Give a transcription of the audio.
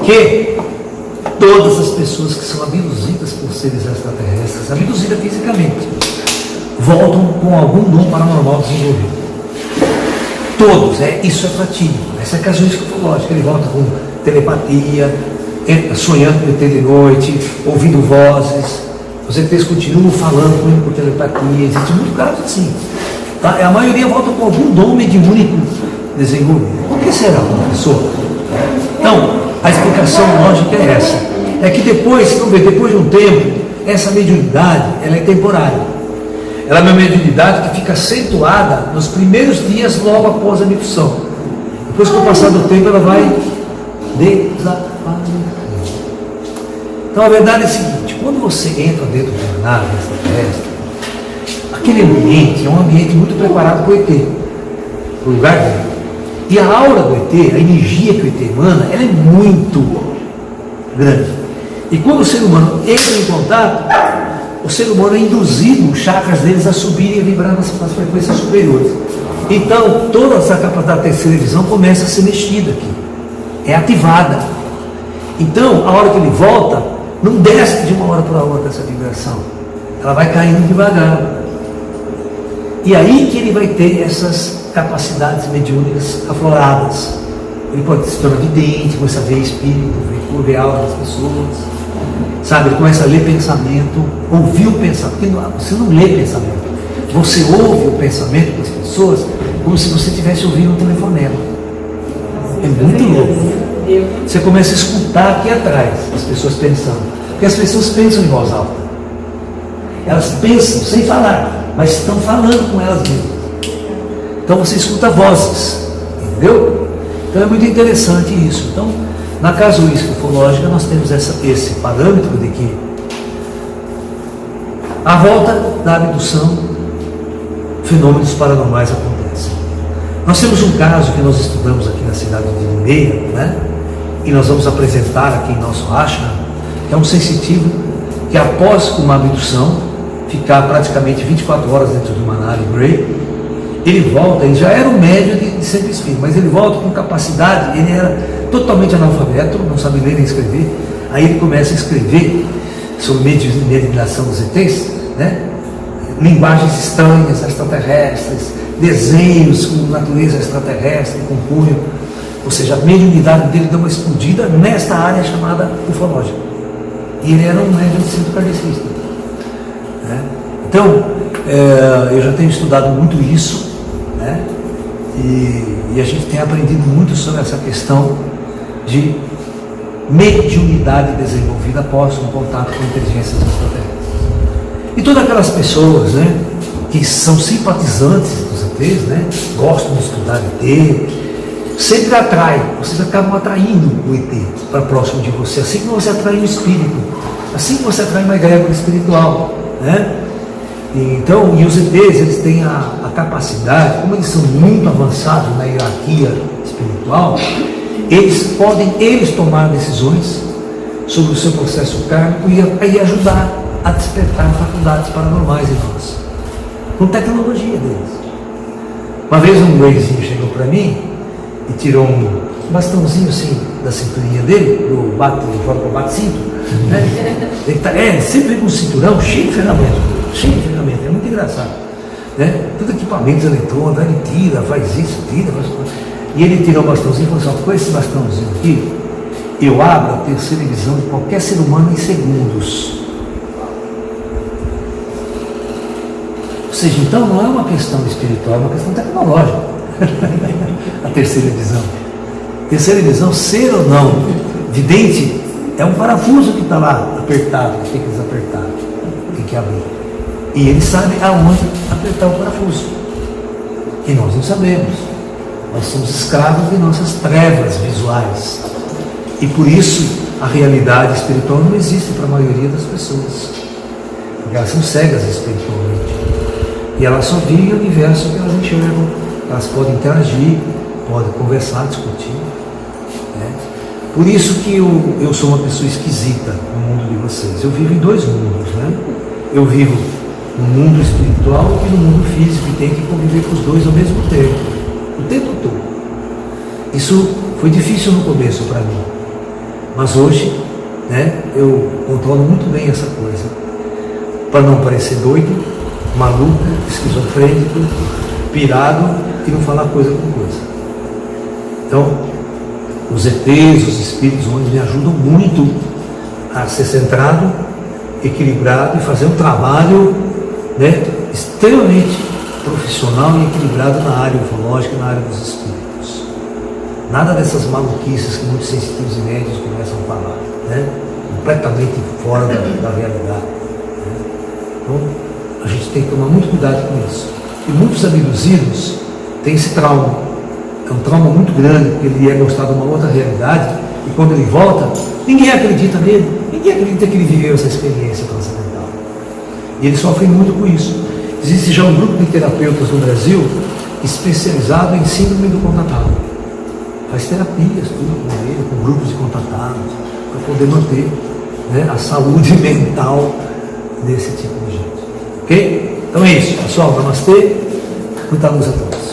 que todas as pessoas que são abduzidas por seres extraterrestres, abduzidas fisicamente, voltam com algum dom paranormal desenvolvido. Todos, isso é fatídico, essa é a casuística ufológica. Ele volta com telepatia, sonhando com ET de noite, ouvindo vozes, os ETs continuam falando com ele por telepatia, existe muito caso assim. Tá? A maioria volta com algum dom mediúnico desenvolvido. Por que será uma pessoa? Então, a explicação lógica é essa. É que depois de um tempo, essa mediunidade, ela é temporária. Ela é uma mediunidade que fica acentuada nos primeiros dias logo após a abdução. Depois, com o passar do tempo, ela vai desaparecer. Então, a verdade é a seguinte: quando você entra dentro de uma nave extraterrestre, aquele ambiente é um ambiente muito preparado para o ET, para o lugar dele. E a aura do ET, a energia que o ET emana, ela é muito grande. E quando o ser humano entra em contato, o ser humano é induzido, os chakras deles a subirem e a vibrar nas frequências superiores. Então, toda essa capacidade da terceira visão começa a ser mexida aqui, é ativada. Então, a hora que ele volta, não desce de uma hora para outra essa vibração, ela vai caindo devagar. E aí que ele vai ter essas capacidades mediúnicas afloradas. Ele pode se tornar vidente, começa a ver espírito, ver a alma das pessoas, sabe? Ele começa a ler pensamento, ouvir o pensamento, porque você não lê pensamento, você ouve o pensamento das pessoas como se você estivesse ouvindo um telefonema. É muito louco. Você começa a escutar aqui atrás as pessoas pensando, porque as pessoas pensam em voz alta, elas pensam sem falar, mas estão falando com elas mesmas. Então você escuta vozes, entendeu? Então é muito interessante isso. Então, na casuística ufológica, nós temos esse parâmetro de que à volta da abdução, fenômenos paranormais acontecem. Nós temos um caso que nós estudamos aqui na cidade de Limeira, né? E nós vamos apresentar aqui em nosso ashram, que é um sensitivo que, após uma abdução, ficar praticamente 24 horas dentro de uma nave Grey, ele volta. Ele já era um médium de centro espírita, mas ele volta com capacidade. Ele era totalmente analfabeto, não sabe ler nem escrever. Aí ele começa a escrever sobre mediação dos ETs, né? Linguagens estranhas, extraterrestres, desenhos com natureza extraterrestre, com punho. Ou seja, a mediunidade dele deu uma explodida nesta área chamada ufológica. E ele era um médium de centro kardecista, né? Então, eu já tenho estudado muito isso, né? E a gente tem aprendido muito sobre essa questão de mediunidade desenvolvida após um contato com inteligências extraterrestres. E todas aquelas pessoas, né, que são simpatizantes dos ETs, né, gostam de estudar ET, sempre atrai, vocês acabam atraindo o ET para próximo de você, assim como você atrai um espírito, assim como você atrai uma egrégora espiritual, né? Então, e os ETs, eles têm a capacidade, como eles são muito avançados na hierarquia espiritual, eles podem tomar decisões sobre o seu processo kármico e ajudar a despertar faculdades paranormais em nós, com tecnologia deles. Uma vez um guyzinho chegou para mim e tirou um bastãozinho assim da cinturinha dele, do bate-cinto, né? Ele sempre vem com um cinturão cheio de ferramentas, é muito engraçado, né? Tudo equipamentos eletrônicos, ele tira, faz isso, tira, faz... E ele tirou o bastãozinho e falou assim: com esse bastãozinho aqui, eu abro a terceira visão de qualquer ser humano em segundos. Ou seja, então não é uma questão espiritual, é uma questão tecnológica. A terceira visão. Terceira visão, ser ou não vidente, é um parafuso que está lá apertado, que tem que desapertar, tem que abrir. E ele sabe aonde apertar o parafuso. E nós não sabemos. Nós somos escravos de nossas trevas visuais. E por isso a realidade espiritual não existe para a maioria das pessoas. Porque elas são cegas espiritualmente. E elas só vivem o universo que elas enxergam. Elas podem interagir, podem conversar, discutir, né? Por isso que eu sou uma pessoa esquisita no mundo de vocês. Eu vivo em dois mundos, né? Eu vivo no mundo espiritual e no mundo físico, e tenho que conviver com os dois ao mesmo tempo, o tempo todo. Isso foi difícil no começo para mim, Mas hoje, né, eu controlo muito bem essa coisa, para não parecer doido, maluco, esquizofrênico, pirado e não falar coisa com coisa. Então, os ETs, os espíritos me ajudam muito a ser centrado, equilibrado e fazer um trabalho, né, extremamente profissional e equilibrado na área ufológica, na área dos espíritos. Nada dessas maluquices que muitos sensitivos e médios começam a falar, né? Completamente fora da realidade. Né? Então, a gente tem que tomar muito cuidado com isso. E muitos abduzidos têm esse trauma. É um trauma muito grande, porque ele é gostado de uma outra realidade, e quando ele volta, ninguém acredita nele, ninguém acredita que ele viveu essa experiência transcendental. E eles sofrem muito com isso. Existe já um grupo de terapeutas no Brasil especializado em síndrome do contatado. Faz terapias, tudo com ele, com grupos de contatados, para poder manter, né, a saúde mental desse tipo de gente. Ok? Então é isso, pessoal. Namastê. Muita luz a todos.